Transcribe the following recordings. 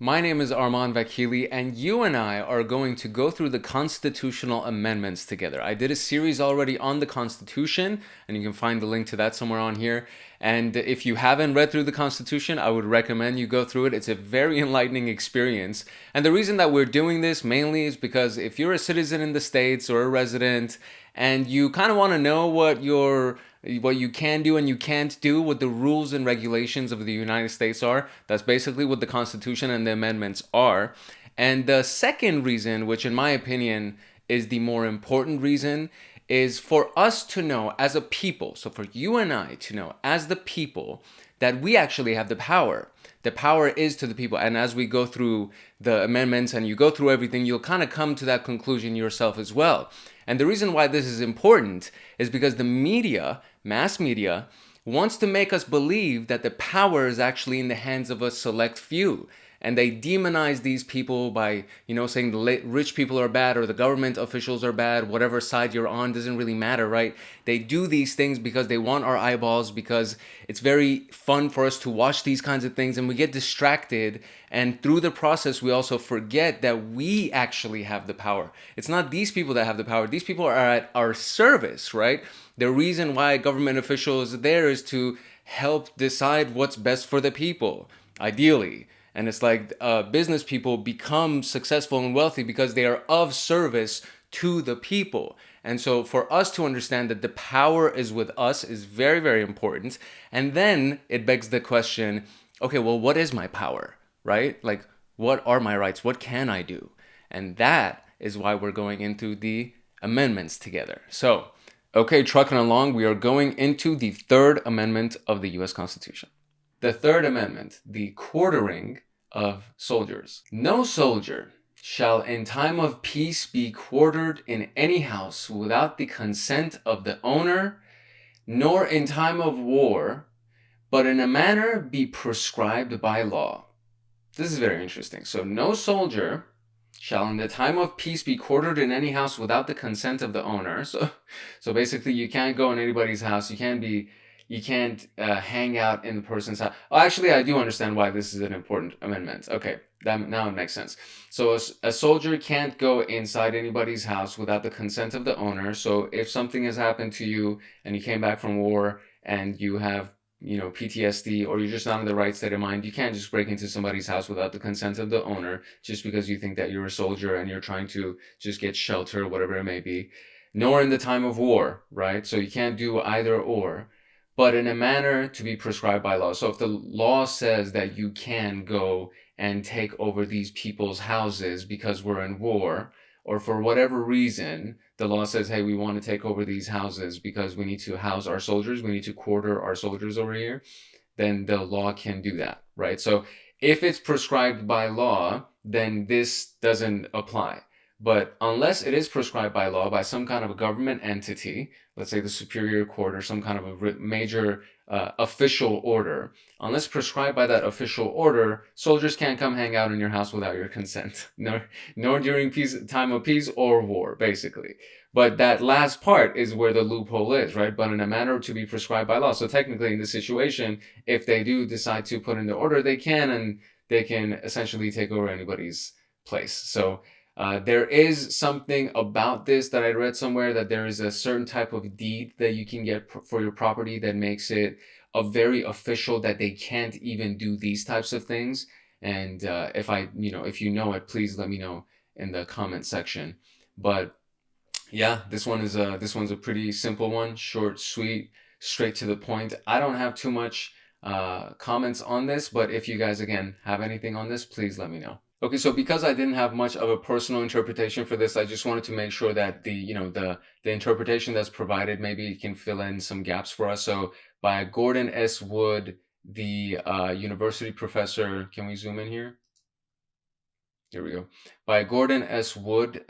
My name is Arman Vakili, and you and I are going to go through the constitutional amendments together. I did a series already on the Constitution, and you can find the link to that somewhere on here. And if you haven't read through the Constitution, I would recommend you go through it. It's a very enlightening experience. And the reason that we're doing this mainly is because if you're a citizen in the States or a resident, and you kind of want to know what you can do and you can't do, what the rules and regulations of the United States are. That's basically what the Constitution and the amendments are. And the second reason, which in my opinion is the more important reason, is for us to know as a people, so for you and I to know as the people that we actually have the power. The power is to the people. And as we go through the amendments and you go through everything, you'll kind of come to that conclusion yourself as well. And the reason why this is important is because the media, mass media, wants to make us believe that the power is actually in the hands of a select few. And they demonize these people by, saying the rich people are bad or the government officials are bad, whatever side you're on doesn't really matter, right? They do these things because they want our eyeballs, because it's very fun for us to watch these kinds of things and we get distracted. And through the process, we also forget that we actually have the power. It's not these people that have the power. These people are at our service, right? The reason why a government official is there is to help decide what's best for the people, ideally. And it's like business people become successful and wealthy because they are of service to the people. And so for us to understand that the power is with us is very, very important. And then it begs the question, okay, well, what is my power, right? Like, what are my rights? What can I do? And that is why we're going into the amendments together. So, okay, trucking along, we are going into the Third Amendment of the U.S. Constitution. The Third Amendment, the quartering of soldiers. No soldier shall in time of peace be quartered in any house without the consent of the owner, nor in time of war, but in a manner be prescribed by law. This is very interesting. So no soldier shall in the time of peace be quartered in any house without the consent of the owner. So basically you can't go in anybody's house. You can't hang out in the person's house. Oh, actually, I do understand why this is an important amendment. Okay, now it makes sense. So a soldier can't go inside anybody's house without the consent of the owner. So if something has happened to you and you came back from war and you have, PTSD, or you're just not in the right state of mind, you can't just break into somebody's house without the consent of the owner just because you think that you're a soldier and you're trying to just get shelter, whatever it may be. Nor in the time of war, right? So you can't do either or, but in a manner to be prescribed by law. So if the law says that you can go and take over these people's houses because we're in war, or for whatever reason, the law says, hey, we want to take over these houses because we need to house our soldiers, we need to quarter our soldiers over here, then the law can do that, right? So if it's prescribed by law, then this doesn't apply. But unless it is prescribed by law by some kind of a government entity, let's say the Superior Court or some kind of a major official order, unless prescribed by that official order, soldiers can't come hang out in your house without your consent, nor during time of peace or war, basically. But that last part is where the loophole is, right? But in a manner to be prescribed by law. So technically in this situation, if they do decide to put in the order, they can, and they can essentially take over anybody's place. So there is something about this that I read somewhere, that there is a certain type of deed that you can get for your property that makes it a very official that they can't even do these types of things. And if you know it, please let me know in the comment section. But yeah, this one's a pretty simple one, short, sweet, straight to the point. I don't have too much comments on this, but if you guys again have anything on this, please let me know. Okay, so because I didn't have much of a personal interpretation for this, I just wanted to make sure that the interpretation that's provided maybe can fill in some gaps for us. So by Gordon S. Wood, the university professor, can we zoom in here? Here we go. By Gordon S. Wood,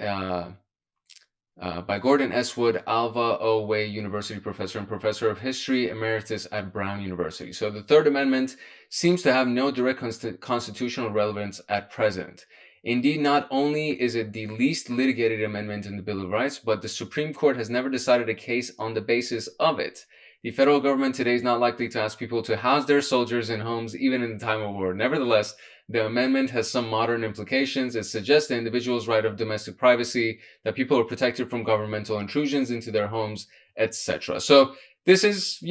Alva O. Way University professor and professor of history emeritus at Brown University. So the Third Amendment seems to have no direct constitutional relevance at present. Indeed, not only is it the least litigated amendment in the Bill of Rights, but the Supreme Court has never decided a case on the basis of it. The federal government today is not likely to ask people to house their soldiers in homes even in the time of war. Nevertheless, The amendment has some modern implications. It suggests the individual's right of domestic privacy, that people are protected from governmental intrusions into their homes, etc. So this is,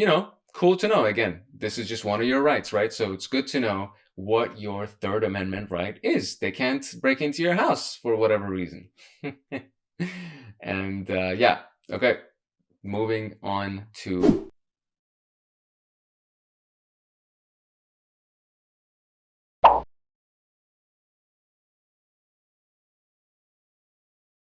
cool to know. Again, this is just one of your rights, right? So it's good to know what your Third Amendment right is. They can't break into your house for whatever reason. And yeah, okay, moving on to